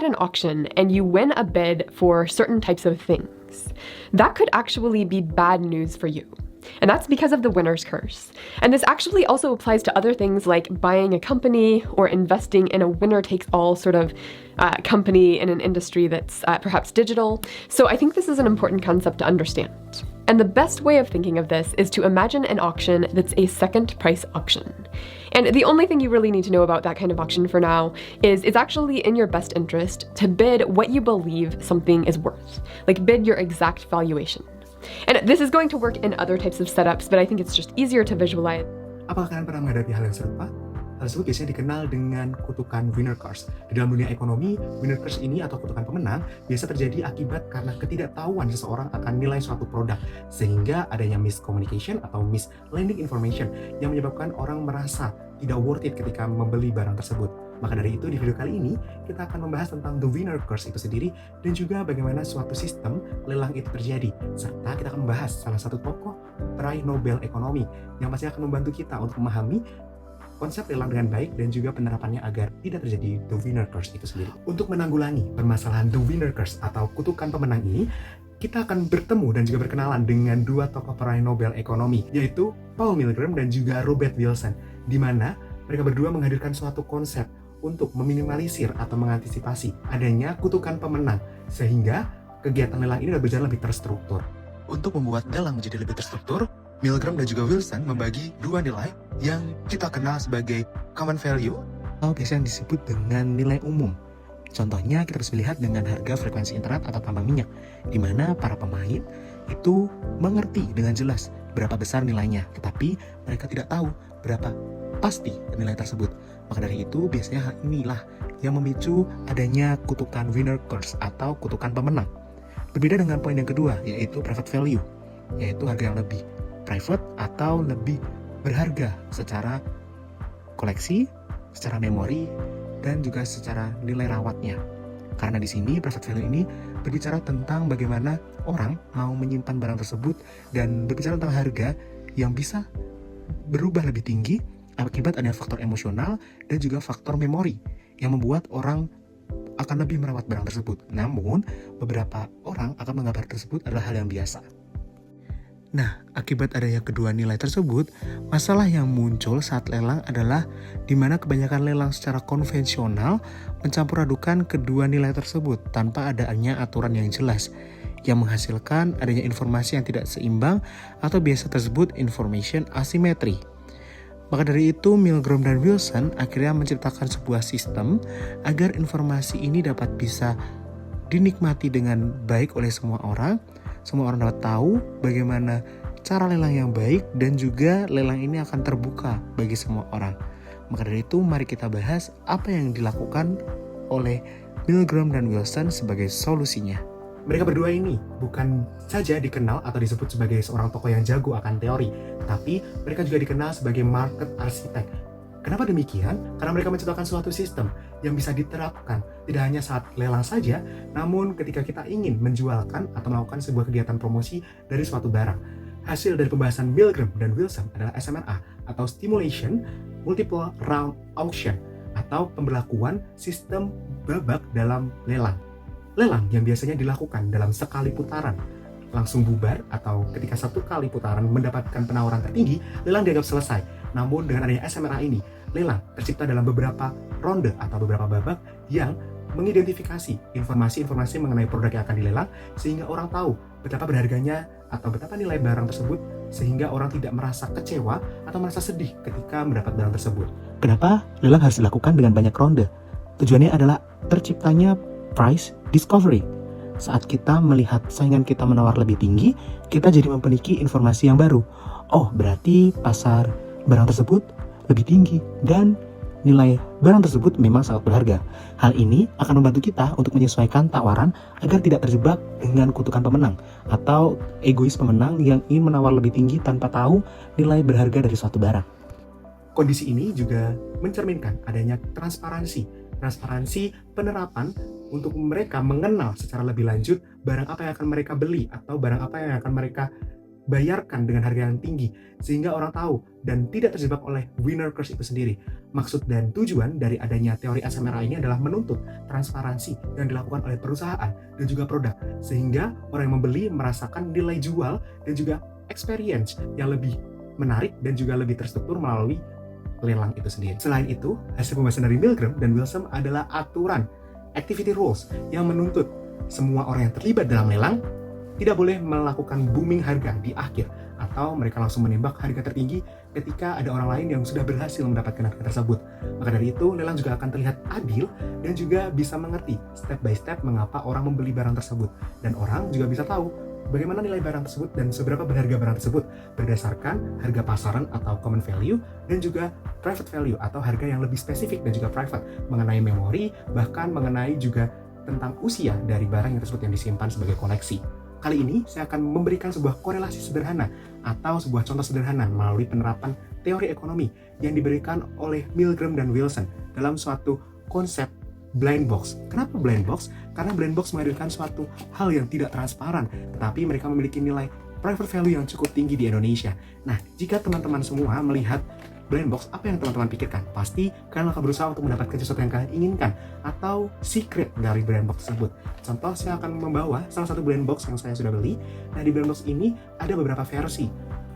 at an auction and you win a bid for certain types of things, that could actually be bad news for you. And that's because of the winner's curse. And this actually also applies to other things like buying a company or investing in a winner-takes-all sort of company in an industry that's perhaps digital. So I think this is an important concept to understand. And the best way of thinking of this is to imagine an auction that's a second price auction. And the only thing you really need to know about that kind of auction for now is it's actually in your best interest to bid what you believe something is worth. Like bid your exact valuation. And this is going to work in other types of setups, but I think it's just easier to visualize. Apakah kalian pernah menghadapi hal yang serupa? Hal tersebut biasanya dikenal dengan kutukan winner curse. Di dalam dunia ekonomi, winner curse ini atau kutukan pemenang biasa terjadi akibat karena ketidaktahuan seseorang akan nilai suatu produk, sehingga adanya miscommunication atau misleading information yang menyebabkan orang merasa tidak worth it ketika membeli barang tersebut. Maka dari itu, di video kali ini, kita akan membahas tentang the winner curse itu sendiri dan juga bagaimana suatu sistem lelang itu terjadi. Serta kita akan membahas salah satu tokoh peraih Nobel Ekonomi yang pasti akan membantu kita untuk memahami konsep lelang dengan baik dan juga penerapannya agar tidak terjadi the winner curse itu sendiri. Untuk menanggulangi permasalahan the winner curse atau kutukan pemenang ini, kita akan bertemu dan juga berkenalan dengan dua tokoh peraih Nobel Ekonomi, yaitu Paul Milgram dan juga Robert Wilson, di mana mereka berdua menghadirkan suatu konsep untuk meminimalisir atau mengantisipasi adanya kutukan pemenang, sehingga kegiatan lelang ini dapat berjalan lebih terstruktur. Untuk membuat lelang menjadi lebih terstruktur, Milgram dan juga Wilson membagi dua nilai yang kita kenal sebagai common value atau biasa yang disebut dengan nilai umum. Contohnya kita bisa lihat dengan harga frekuensi internet atau tambang minyak, di mana para pemain itu mengerti dengan jelas berapa besar nilainya, tetapi mereka tidak tahu berapa pasti nilai tersebut. Maka dari itu biasanya hal inilah yang memicu adanya kutukan winner curse atau kutukan pemenang. Berbeda dengan poin yang kedua, yaitu private value, yaitu harga yang lebih private atau lebih berharga secara koleksi, secara memori, dan juga secara nilai rawatnya. Karena di sini private value ini berbicara tentang bagaimana orang mau menyimpan barang tersebut dan berbicara tentang harga yang bisa berubah lebih tinggi akibat adanya faktor emosional dan juga faktor memori yang membuat orang akan lebih merawat barang tersebut. Namun, beberapa orang akan menganggap tersebut adalah hal yang biasa. Nah, akibat adanya kedua nilai tersebut, masalah yang muncul saat lelang adalah di mana kebanyakan lelang secara konvensional mencampur adukan kedua nilai tersebut tanpa adanya aturan yang jelas, yang menghasilkan adanya informasi yang tidak seimbang atau biasa tersebut information asymmetry. Maka dari itu, Milgram dan Wilson akhirnya menciptakan sebuah sistem agar informasi ini dapat bisa dinikmati dengan baik oleh semua orang. Semua orang dapat tahu bagaimana cara lelang yang baik dan juga lelang ini akan terbuka bagi semua orang. Maka dari itu, mari kita bahas apa yang dilakukan oleh Milgram dan Wilson sebagai solusinya. Mereka berdua ini bukan saja dikenal atau disebut sebagai seorang tokoh yang jago akan teori, tapi mereka juga dikenal sebagai market architect. Kenapa demikian? Karena mereka menciptakan suatu sistem yang bisa diterapkan tidak hanya saat lelang saja, namun ketika kita ingin menjualkan atau melakukan sebuah kegiatan promosi dari suatu barang. Hasil dari pembahasan Milgram dan Wilson adalah SMRA atau Stimulation Multiple Round Auction atau pemberlakuan sistem babak dalam lelang. Lelang yang biasanya dilakukan dalam sekali putaran langsung bubar atau ketika satu kali putaran mendapatkan penawaran tertinggi, lelang dianggap selesai. Namun dengan adanya SMRA ini, lelang tercipta dalam beberapa ronde atau beberapa babak yang mengidentifikasi informasi-informasi mengenai produk yang akan dilelang sehingga orang tahu betapa berharganya atau betapa nilai barang tersebut sehingga orang tidak merasa kecewa atau merasa sedih ketika mendapat barang tersebut. Kenapa lelang harus dilakukan dengan banyak ronde? Tujuannya adalah terciptanya price discovery. Saat kita melihat saingan kita menawar lebih tinggi, kita jadi memiliki informasi yang baru. Oh, berarti pasar barang tersebut lebih tinggi dan nilai barang tersebut memang sangat berharga. Hal ini akan membantu kita untuk menyesuaikan tawaran agar tidak terjebak dengan kutukan pemenang atau egois pemenang yang ingin menawar lebih tinggi tanpa tahu nilai berharga dari suatu barang. Kondisi ini juga mencerminkan adanya transparansi penerapan untuk mereka mengenal secara lebih lanjut barang apa yang akan mereka beli atau barang apa yang akan mereka dibayarkan dengan harga yang tinggi sehingga orang tahu dan tidak terjebak oleh winner curse itu sendiri. Maksud dan tujuan dari adanya teori SMRA ini adalah menuntut transparansi yang dilakukan oleh perusahaan dan juga produk, sehingga orang yang membeli merasakan nilai jual dan juga experience yang lebih menarik dan juga lebih terstruktur melalui lelang itu sendiri. Selain itu, hasil pembahasan dari Milgram dan Wilson adalah aturan activity rules yang menuntut semua orang yang terlibat dalam lelang tidak boleh melakukan booming harga di akhir atau mereka langsung menembak harga tertinggi ketika ada orang lain yang sudah berhasil mendapatkan harga tersebut. Maka dari itu, lelang juga akan terlihat adil dan juga bisa mengerti step by step mengapa orang membeli barang tersebut. Dan orang juga bisa tahu bagaimana nilai barang tersebut dan seberapa berharga barang tersebut berdasarkan harga pasaran atau common value dan juga private value atau harga yang lebih spesifik dan juga private mengenai memori, bahkan mengenai juga tentang usia dari barang yang tersebut yang disimpan sebagai koleksi. Kali ini saya akan memberikan sebuah korelasi sederhana atau sebuah contoh sederhana melalui penerapan teori ekonomi yang diberikan oleh Milgram dan Wilson dalam suatu konsep blind box. Kenapa blind box? Karena blind box menghadirkan suatu hal yang tidak transparan, tetapi mereka memiliki nilai private value yang cukup tinggi di Indonesia. Nah, jika teman-teman semua melihat blind box, apa yang teman-teman pikirkan? Pasti kalian akan berusaha untuk mendapatkan sesuatu yang kalian inginkan atau secret dari blind box tersebut. Contoh, saya akan membawa salah satu blind box yang saya sudah beli. Nah, di blind box ini ada beberapa versi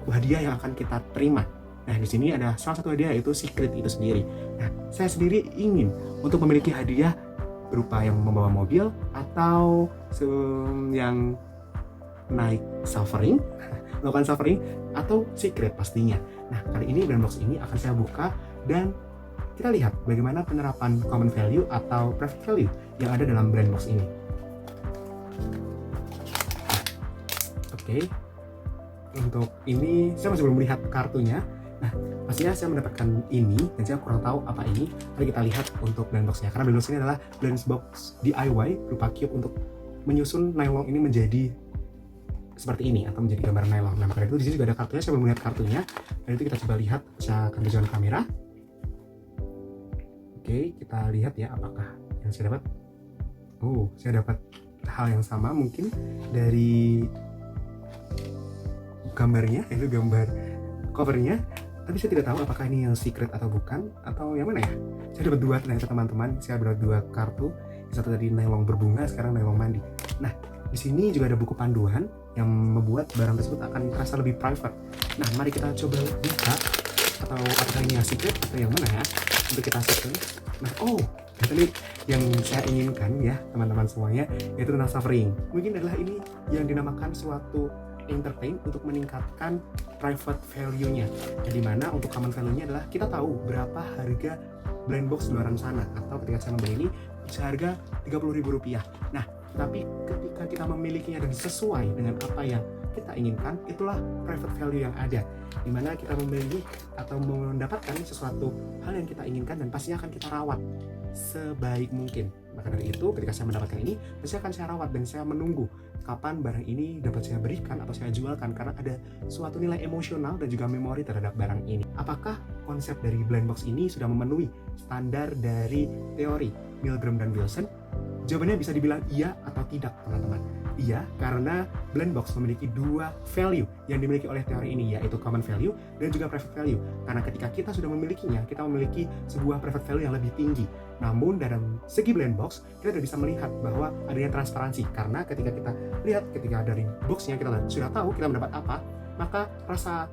hadiah yang akan kita terima. Nah, di sini ada salah satu hadiah yaitu secret itu sendiri. Nah, saya sendiri ingin untuk memiliki hadiah berupa yang membawa mobil atau yang naik suffering, melakukan suffering atau secret pastinya. Nah, kali ini blind box ini akan saya buka dan kita lihat bagaimana penerapan common value atau private value yang ada dalam blind box ini. Oke. Untuk ini saya masih belum melihat kartunya. Nah, pastinya saya mendapatkan ini dan saya kurang tahu apa ini. Mari kita lihat untuk blind box-nya. Karena blind box ini adalah blind box DIY berupa cube untuk menyusun nylon ini menjadi seperti ini atau menjadi gambar nylon. Nah, maka itu di sini juga ada kartunya. Saya belum melihat kartunya. Dan itu kita coba lihat. Saya akan tunjukkan kamera. Oke, kita lihat ya apakah yang saya dapat. Oh, saya dapat hal yang sama mungkin dari gambarnya, itu gambar covernya. Tapi saya tidak tahu apakah ini yang secret atau bukan, atau yang mana ya. Saya dapat dua ternyata teman-teman. Saya dapat dua kartu. Satu tadi nylon berbunga, sekarang nylon mandi. Nah, di sini juga ada buku panduan yang membuat barang tersebut akan terasa lebih private. Nah, mari kita coba buka atau apakah ini yang secret atau yang mana ya untuk kita setting. Nah, oh, ini yang saya inginkan ya teman-teman semuanya, yaitu tentang suffering. Mungkin adalah ini yang dinamakan suatu entertain untuk meningkatkan private value-nya. Jadi mana untuk common value-nya adalah kita tahu berapa harga blind box di luar sana, atau ketika saya membeli ini seharga Rp30.000. Nah, tapi ketika kita memilikinya dan sesuai dengan apa yang kita inginkan, itulah private value yang ada, dimana kita memilih atau mendapatkan sesuatu hal yang kita inginkan dan pastinya akan kita rawat sebaik mungkin. Maka dari itu, ketika saya mendapatkan ini, pasti akan saya rawat dan saya menunggu kapan barang ini dapat saya berikan atau saya jualkan, karena ada suatu nilai emosional dan juga memori terhadap barang ini. Apakah konsep dari blind box ini sudah memenuhi standar dari teori Milgram dan Wilson? Jawabannya bisa dibilang iya atau tidak, teman-teman. Iya, karena blind box memiliki dua value yang dimiliki oleh teori ini, yaitu common value dan juga private value. Karena ketika kita sudah memilikinya, kita memiliki sebuah private value yang lebih tinggi. Namun dalam segi blind box, kita tidak bisa melihat bahwa adanya transparansi. Karena ketika kita lihat, ketika dari boxnya kita sudah tahu kita mendapat apa, maka rasa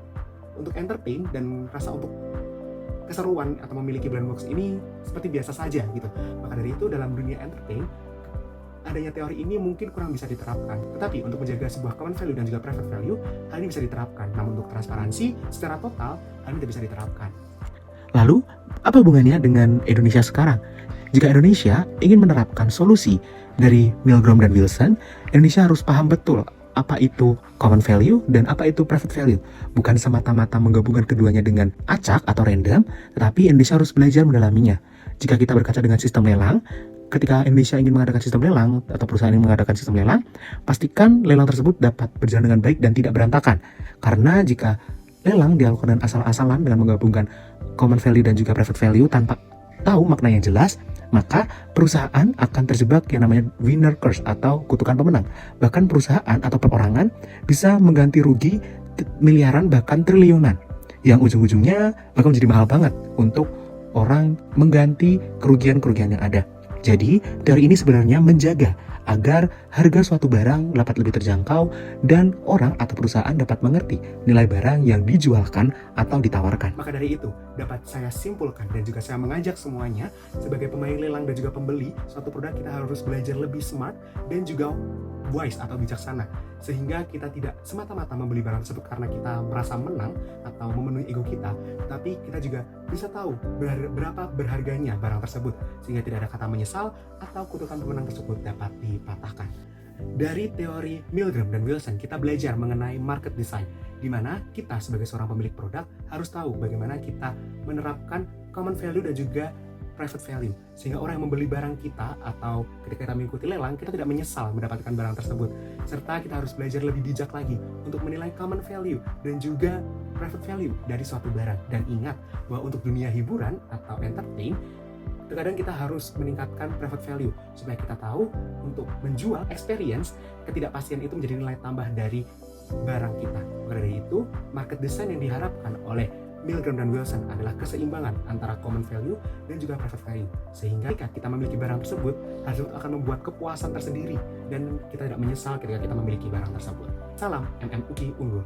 untuk entertain dan rasa untuk keseruan atau memiliki blind box ini seperti biasa saja gitu. Maka dari itu dalam dunia entertain, adanya teori ini mungkin kurang bisa diterapkan. Tetapi untuk menjaga sebuah common value dan juga private value, hal ini bisa diterapkan. Namun untuk transparansi secara total, hal ini tidak bisa diterapkan. Lalu, apa hubungannya dengan Indonesia sekarang? Jika Indonesia ingin menerapkan solusi dari Milgram dan Wilson, Indonesia harus paham betul apa itu common value dan apa itu private value. Bukan semata-mata menggabungkan keduanya dengan acak atau random, tetapi Indonesia harus belajar mendalaminya. Jika kita berkaca dengan sistem lelang, ketika Indonesia ingin mengadakan sistem lelang atau perusahaan ingin mengadakan sistem lelang, pastikan lelang tersebut dapat berjalan dengan baik dan tidak berantakan. Karena jika lelang dilakukan dengan asal-asalan dengan menggabungkan common value dan juga private value tanpa tahu makna yang jelas, maka perusahaan akan terjebak yang namanya winner curse atau kutukan pemenang. Bahkan perusahaan atau perorangan bisa mengganti rugi miliaran bahkan triliunan, yang ujung-ujungnya bakal menjadi mahal banget untuk orang mengganti kerugian-kerugian yang ada. Jadi teori ini sebenarnya menjaga agar harga suatu barang dapat lebih terjangkau dan orang atau perusahaan dapat mengerti nilai barang yang dijualkan atau ditawarkan. Maka dari itu, dapat saya simpulkan dan juga saya mengajak semuanya sebagai pemain lelang dan juga pembeli suatu produk, kita harus belajar lebih smart dan juga wise atau bijaksana, sehingga kita tidak semata-mata membeli barang tersebut karena kita merasa menang atau memenuhi ego kita, tapi kita juga bisa tahu berapa berharganya barang tersebut, sehingga tidak ada kata menyesal atau kutukan pemenang tersebut dapat dipatahkan. Dari teori Milgram dan Wilson, kita belajar mengenai market design, di mana kita sebagai seorang pemilik produk harus tahu bagaimana kita menerapkan common value dan juga private value, sehingga orang yang membeli barang kita atau ketika kita mengikuti lelang, kita tidak menyesal mendapatkan barang tersebut. Serta kita harus belajar lebih bijak lagi untuk menilai common value dan juga private value dari suatu barang. Dan ingat bahwa untuk dunia hiburan atau entertain, terkadang kita harus meningkatkan private value supaya kita tahu untuk menjual experience, ketidakpastian itu menjadi nilai tambah dari barang kita. Maka dari itu, market design yang diharapkan oleh Milgram dan Wilson adalah keseimbangan antara common value dan juga private value, sehingga ketika kita memiliki barang tersebut, hasil akan membuat kepuasan tersendiri dan kita tidak menyesal ketika kita memiliki barang tersebut. Salam MMUki Unggul.